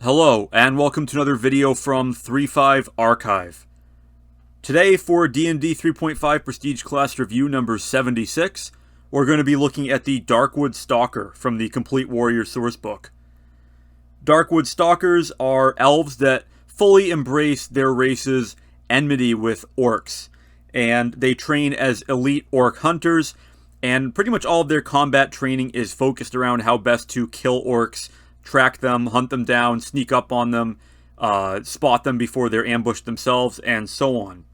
Hello, and welcome to another video from 3.5 Archive. Today, for D&D 3.5 Prestige Class Review number 76, we're going to be looking at the Darkwood Stalker from the Complete Warrior Sourcebook. Darkwood Stalkers are elves that fully embrace their race's enmity with orcs, and they train as elite orc hunters, and pretty much all of their combat training is focused around how best to kill orcs, track them, hunt them down, sneak up on them, spot them before they're ambushed themselves, and so on.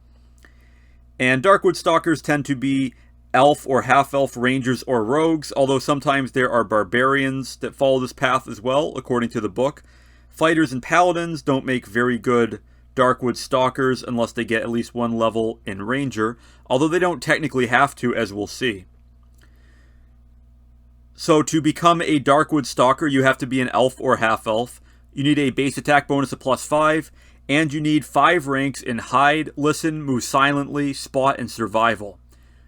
And Darkwood Stalkers tend to be elf or half-elf rangers or rogues, although sometimes there are barbarians that follow this path as well, according to the book. Fighters and paladins don't make very good Darkwood Stalkers unless they get at least one level in ranger, although they don't technically have to, as we'll see. So to become a Darkwood Stalker, you have to be an elf or half-elf. You need a base attack bonus of +5, and you need 5 ranks in Hide, Listen, Move Silently, Spot, and Survival.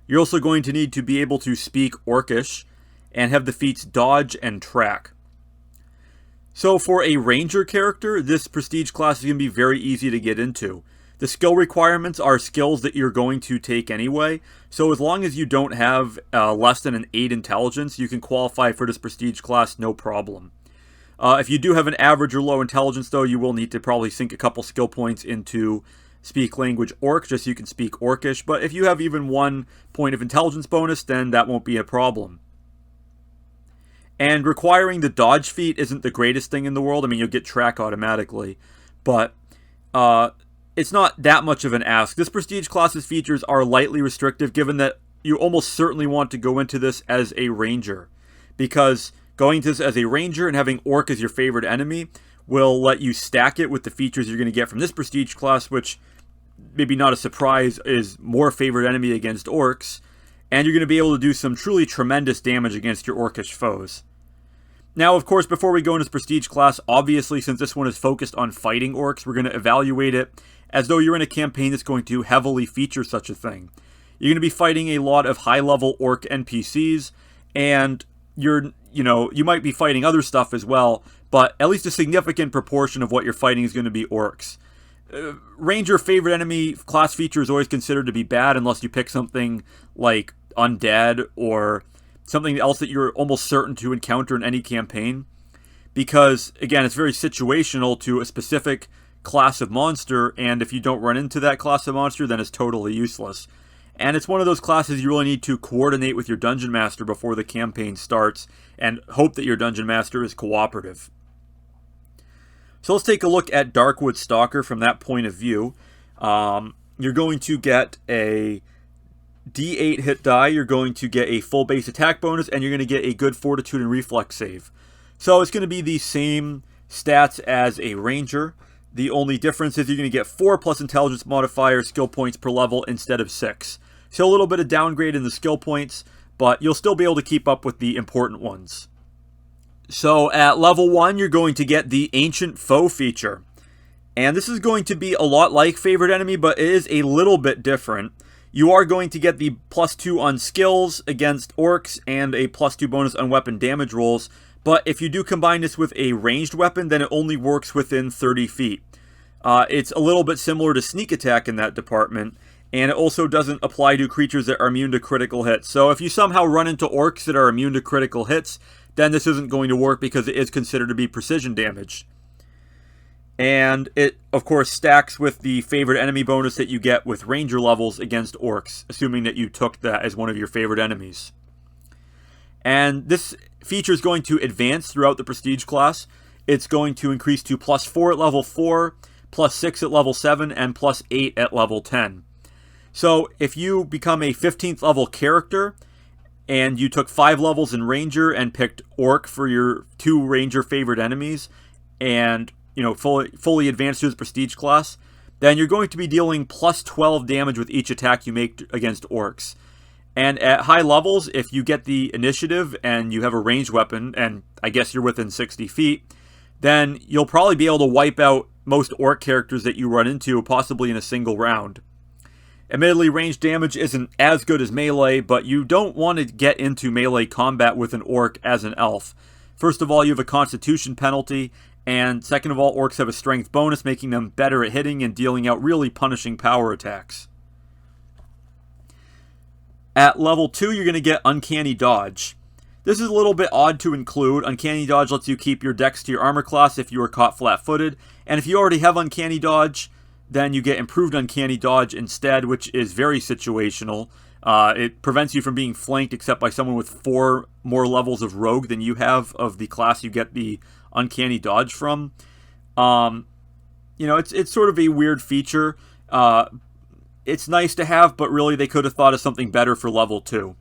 You're also going to need to be able to speak Orcish, and have the feats Dodge and Track. So for a Ranger character, this Prestige class is going to be very easy to get into. The skill requirements are skills that you're going to take anyway, so as long as you don't have less than an 8 intelligence, you can qualify for this Prestige class no problem. If you do have an average or low intelligence, though, you will need to probably sink a couple skill points into Speak Language Orc, just so you can speak Orcish, but if you have even 1 point of intelligence bonus, then that won't be a problem. And requiring the dodge feat isn't the greatest thing in the world. I mean, you'll get track automatically, but it's not that much of an ask. This Prestige class's features are lightly restrictive, given that you almost certainly want to go into this as a ranger, because going into this as a ranger and having orc as your favorite enemy will let you stack it with the features you're going to get from this Prestige class, which, maybe not a surprise, is more favorite enemy against orcs, and you're going to be able to do some truly tremendous damage against your orcish foes. Now, of course, before we go into this Prestige class, obviously, since this one is focused on fighting orcs, we're going to evaluate it as though you're in a campaign that's going to heavily feature such a thing. You're going to be fighting a lot of high-level orc NPCs, and you might be fighting other stuff as well, but at least a significant proportion of what you're fighting is going to be orcs. Ranger favorite enemy class feature is always considered to be bad unless you pick something like undead or something else that you're almost certain to encounter in any campaign, because, again, it's very situational to a specific class of monster, and if you don't run into that class of monster, then it's totally useless. And it's one of those classes you really need to coordinate with your dungeon master before the campaign starts, and hope that your dungeon master is cooperative. So let's take a look at Darkwood Stalker from that point of view. You're going to get a D8 hit die, you're going to get a full base attack bonus, and you're going to get a good fortitude and reflex save. So it's going to be the same stats as a ranger. The only difference is you're going to get 4 plus intelligence modifier skill points per level instead of 6. So a little bit of downgrade in the skill points, but you'll still be able to keep up with the important ones. So at level 1, you're going to get the Ancient Foe feature. And this is going to be a lot like Favorite Enemy, but it is a little bit different. You are going to get the +2 on skills against orcs and a +2 bonus on weapon damage rolls. But if you do combine this with a ranged weapon, then it only works within 30 feet. It's a little bit similar to sneak attack in that department, and it also doesn't apply to creatures that are immune to critical hits. So if you somehow run into orcs that are immune to critical hits, then this isn't going to work because it is considered to be precision damage. And it, of course, stacks with the favorite enemy bonus that you get with ranger levels against orcs, assuming that you took that as one of your favorite enemies. And this feature is going to advance throughout the Prestige class. It's going to increase to +4 at level 4, +6 at level 7, and +8 at level 10. So if you become a 15th level character, and you took 5 levels in Ranger and picked Orc for your 2 Ranger favorite enemies, and fully advanced to the Prestige class, then you're going to be dealing +12 damage with each attack you make against Orcs. And at high levels, if you get the initiative and you have a ranged weapon, and I guess you're within 60 feet, then you'll probably be able to wipe out most orc characters that you run into, possibly in a single round. Admittedly, ranged damage isn't as good as melee, but you don't want to get into melee combat with an orc as an elf. First of all, you have a constitution penalty, And second of all, orcs have a strength bonus, making them better at hitting and dealing out really punishing power attacks. At level 2, you're going to get Uncanny Dodge. This is a little bit odd to include. Uncanny Dodge lets you keep your dex to your armor class if you are caught flat-footed. And if you already have Uncanny Dodge, then you get Improved Uncanny Dodge instead, which is very situational. It prevents you from being flanked except by someone with 4 more levels of Rogue than you have of the class you get the Uncanny Dodge from. It's sort of a weird feature. It's nice to have, but really they could have thought of something better for level 2.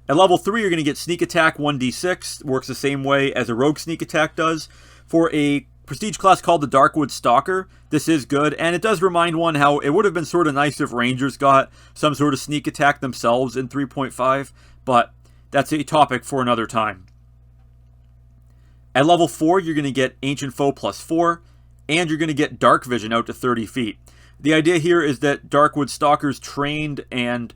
At level 3, you're going to get Sneak Attack 1d6. Works the same way as a Rogue Sneak Attack does. For a prestige class called the Darkwood Stalker, this is good, and it does remind one how it would have been sort of nice if Rangers got some sort of sneak attack themselves in 3.5, but that's a topic for another time. At level 4, you're going to get Ancient Foe +4, and you're going to get Dark Vision out to 30 feet. The idea here is that Darkwood Stalkers trained and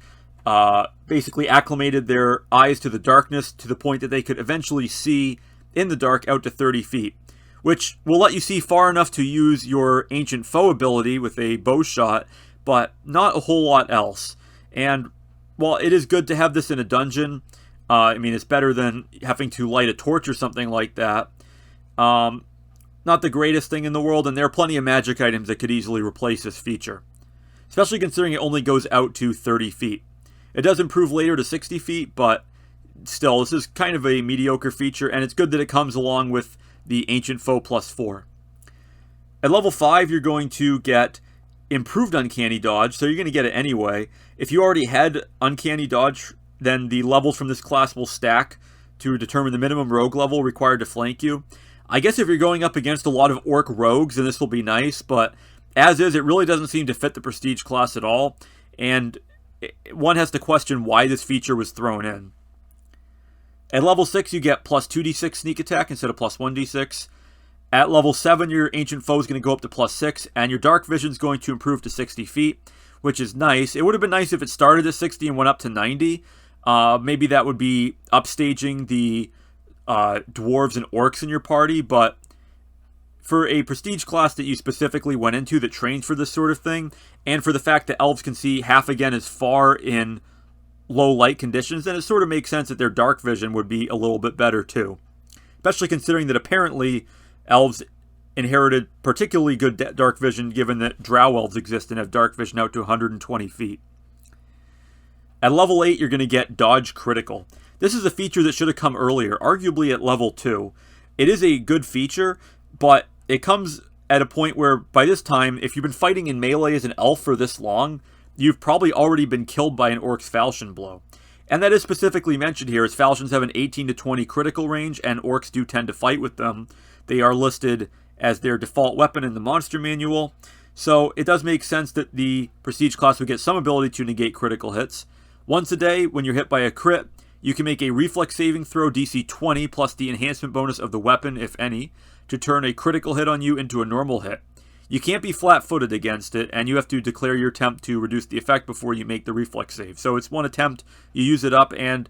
basically acclimated their eyes to the darkness to the point that they could eventually see in the dark out to 30 feet, which will let you see far enough to use your Ancient Foe ability with a bow shot, but not a whole lot else. And while it is good to have this in a dungeon, it's better than having to light a torch or something like that. Not the greatest thing in the world, and there are plenty of magic items that could easily replace this feature, especially considering it only goes out to 30 feet. It does improve later to 60 feet, but still, this is kind of a mediocre feature, and it's good that it comes along with the Ancient Foe +4. At level 5, you're going to get Improved Uncanny Dodge, so you're going to get it anyway. If you already had Uncanny Dodge, then the levels from this class will stack to determine the minimum rogue level required to flank you. I guess if you're going up against a lot of orc rogues, then this will be nice, but as is, it really doesn't seem to fit the prestige class at all, and one has to question why this feature was thrown in. At level 6, you get +2d6 sneak attack instead of +1d6. At level 7, your Ancient Foe is going to go up to +6, and your Dark Vision is going to improve to 60 feet, which is nice. It would have been nice if it started at 60 and went up to 90. Maybe that would be upstaging the dwarves and orcs in your party, but for a prestige class that you specifically went into that trains for this sort of thing, and for the fact that elves can see half again as far in low light conditions, then it sort of makes sense that their dark vision would be a little bit better too. Especially considering that apparently elves inherited particularly good dark vision, given that drow elves exist and have dark vision out to 120 feet. At level 8, you're going to get Dodge Critical. This is a feature that should have come earlier, arguably at level 2. It is a good feature, but it comes at a point where, by this time, if you've been fighting in melee as an elf for this long, you've probably already been killed by an orc's falchion blow. And that is specifically mentioned here, as falchions have an 18 to 20 critical range, and orcs do tend to fight with them. They are listed as their default weapon in the monster manual, so it does make sense that the prestige class would get some ability to negate critical hits. Once a day, when you're hit by a crit, you can make a reflex saving throw DC 20 plus the enhancement bonus of the weapon, if any, to turn a critical hit on you into a normal hit. You can't be flat-footed against it, and you have to declare your attempt to reduce the effect before you make the reflex save. So it's one attempt, you use it up, and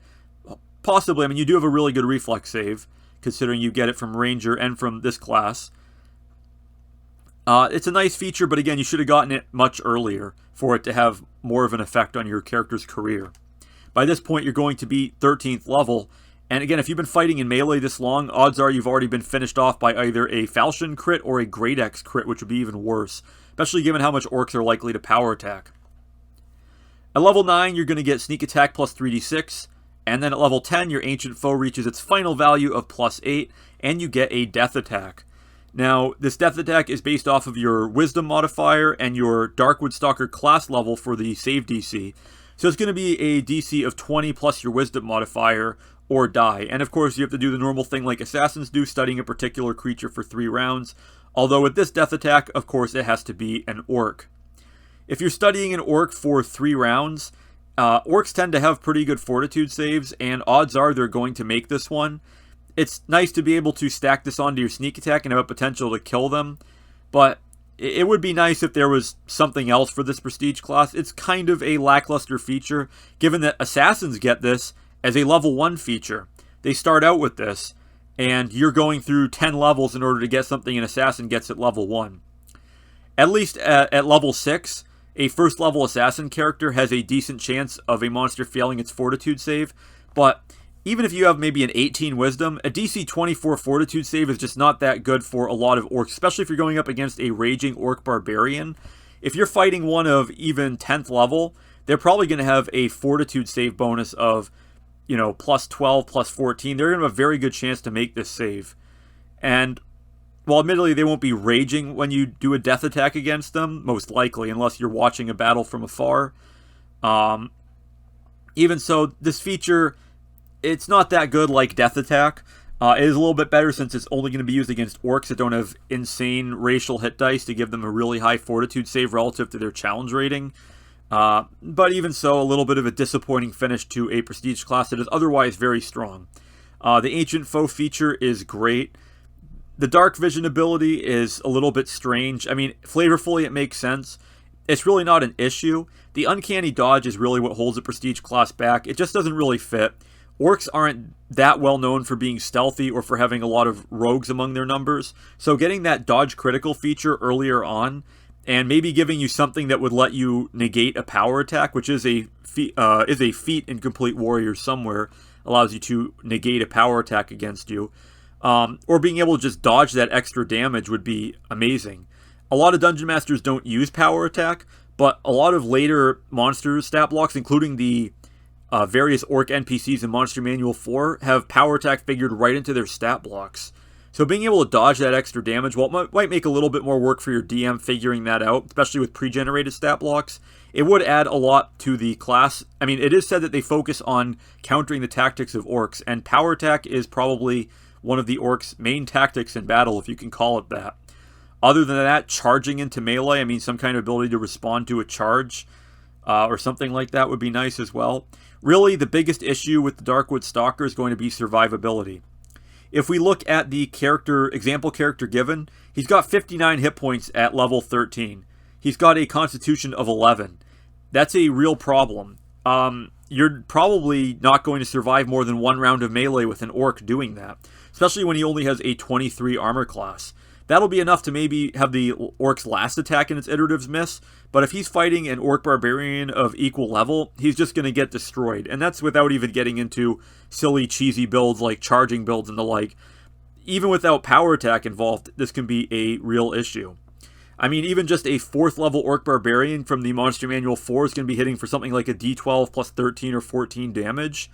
possibly, you do have a really good reflex save, considering you get it from Ranger and from this class. It's a nice feature, but again, you should have gotten it much earlier for it to have more of an effect on your character's career. By this point, you're going to be 13th level, and again, if you've been fighting in melee this long, odds are you've already been finished off by either a Falchion crit or a Great Axe crit, which would be even worse, especially given how much orcs are likely to power attack. At level 9, you're going to get Sneak Attack plus 3d6, and then at level 10, your Ancient Foe reaches its final value of plus 8, and you get a Death Attack. Now, this Death Attack is based off of your Wisdom modifier and your Darkwood Stalker class level for the save DC. So it's going to be a DC of 20 plus your Wisdom modifier, or die. And of course, you have to do the normal thing like assassins do, studying a particular creature for 3 rounds. Although with this Death Attack, of course, it has to be an orc. If you're studying an orc for 3 rounds, orcs tend to have pretty good fortitude saves, and odds are they're going to make this one. It's nice to be able to stack this onto your sneak attack and have a potential to kill them, but it would be nice if there was something else for this prestige class. It's kind of a lackluster feature, given that assassins get this as a level 1 feature. They start out with this, and you're going through 10 levels in order to get something an assassin gets at level 1. At least at level 6, a first level assassin character has a decent chance of a monster failing its fortitude save, but even if you have maybe an 18 wisdom, a DC 24 fortitude save is just not that good for a lot of orcs, especially if you're going up against a raging orc barbarian. If you're fighting one of even 10th level, they're probably going to have a fortitude save bonus of, plus 12, plus 14. They're going to have a very good chance to make this save. And, well, admittedly, they won't be raging when you do a death attack against them, most likely, unless you're watching a battle from afar. Even so, this feature, it's not that good like death attack. It is a little bit better since it's only going to be used against orcs that don't have insane racial hit dice to give them a really high fortitude save relative to their challenge rating. But even so, a little bit of a disappointing finish to a prestige class that is otherwise very strong. The Ancient Foe feature is great. The Dark Vision ability is a little bit strange. I mean, flavorfully it makes sense. It's really not an issue. The Uncanny Dodge is really what holds the prestige class back. It just doesn't really fit. Orcs aren't that well known for being stealthy or for having a lot of rogues among their numbers, so getting that dodge critical feature earlier on, and maybe giving you something that would let you negate a power attack, which is a feat in Complete Warriors somewhere, allows you to negate a power attack against you, or being able to just dodge that extra damage would be amazing. A lot of Dungeon Masters don't use power attack, but a lot of later monsters stat blocks, including the various orc NPCs in Monster Manual 4, have power attack figured right into their stat blocks. So being able to dodge that extra damage, while it might make a little bit more work for your DM figuring that out, especially with pre-generated stat blocks, it would add a lot to the class. I mean, it is said that they focus on countering the tactics of orcs, and power attack is probably one of the orcs' main tactics in battle, if you can call it that. Other than that, charging into melee, I mean, some kind of ability to respond to a charge, or something like that would be nice as well. Really, the biggest issue with the Darkwood Stalker is going to be survivability. If we look at the example character given, he's got 59 hit points at level 13. He's got a constitution of 11. That's a real problem. You're probably not going to survive more than one round of melee with an orc doing that, especially when he only has a 23 armor class. That'll be enough to maybe have the orc's last attack in its iteratives miss, but if he's fighting an orc barbarian of equal level, he's just going to get destroyed. And that's without even getting into silly, cheesy builds like charging builds and the like. Even without power attack involved, this can be a real issue. I mean, even just a 4th level orc barbarian from the Monster Manual 4 is going to be hitting for something like a d12 plus 13 or 14 damage.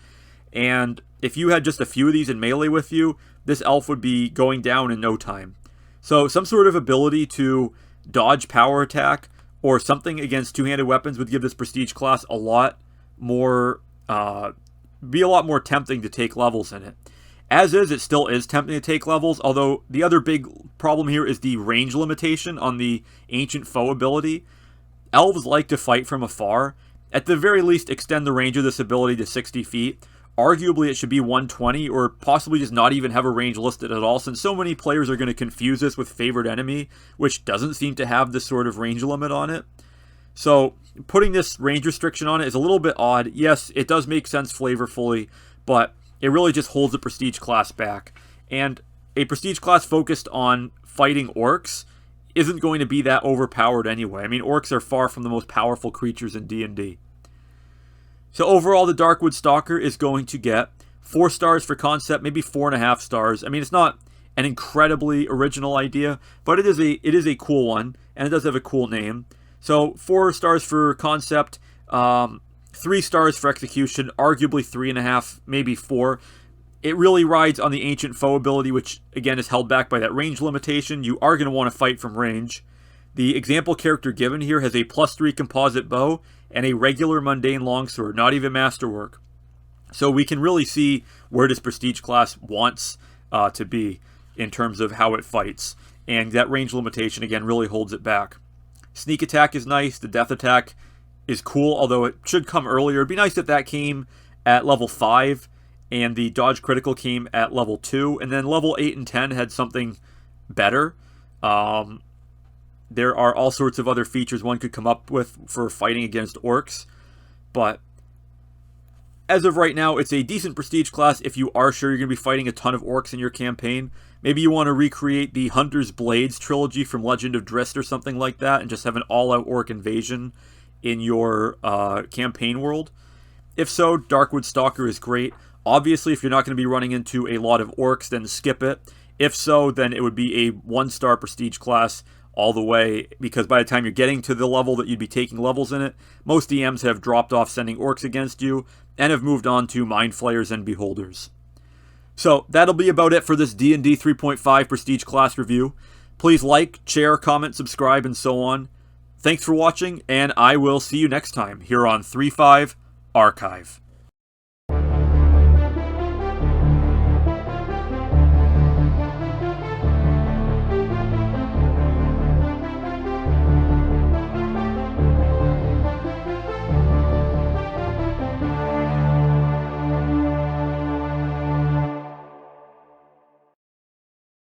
And if you had just a few of these in melee with you, this elf would be going down in no time. So some sort of ability to dodge power attack or something against two-handed weapons would give this prestige class a lot more, be a lot more tempting to take levels in it. As is, it still is tempting to take levels, although the other big problem here is the range limitation on the Ancient Foe ability. Elves like to fight from afar. At the very least, extend the range of this ability to 60 feet. Arguably, it should be 120, or possibly just not even have a range listed at all, since so many players are going to confuse this with Favored Enemy, which doesn't seem to have this sort of range limit on it. So, putting this range restriction on it is a little bit odd. Yes, it does make sense flavorfully, but it really just holds the prestige class back. And a prestige class focused on fighting orcs isn't going to be that overpowered anyway. I mean, orcs are far from the most powerful creatures in D&D. So overall, the Darkwood Stalker is going to get 4 stars for concept, maybe 4.5 stars. I mean, it's not an incredibly original idea, but it is a cool one, and it does have a cool name. So 4 stars for concept, 3 stars for execution, arguably 3.5, maybe 4. It really rides on the Ancient Foe ability, which again is held back by that range limitation. You are going to want to fight from range. The example character given here has a +3 composite bow and a regular mundane longsword, not even masterwork. So we can really see where this prestige class wants to be in terms of how it fights. And that range limitation, again, really holds it back. Sneak attack is nice. The death attack is cool, although it should come earlier. It'd be nice if that came at level 5 and the dodge critical came at level 2. And then level 8 and 10 had something better. There are all sorts of other features one could come up with for fighting against orcs, but as of right now, it's a decent prestige class if you are sure you're going to be fighting a ton of orcs in your campaign. Maybe you want to recreate the Hunter's Blades trilogy from Legend of Drizzt or something like that and just have an all-out orc invasion in your campaign world. If so, Darkwood Stalker is great. Obviously, if you're not going to be running into a lot of orcs, then skip it. If so, then it would be a 1-star prestige class all the way, because by the time you're getting to the level that you'd be taking levels in it, most DMs have dropped off sending orcs against you and have moved on to Mind Flayers and Beholders. So that'll be about it for this D&D 3.5 prestige class review. Please like, share, comment, subscribe, and so on. Thanks for watching, and I will see you next time here on 3.5 Archive.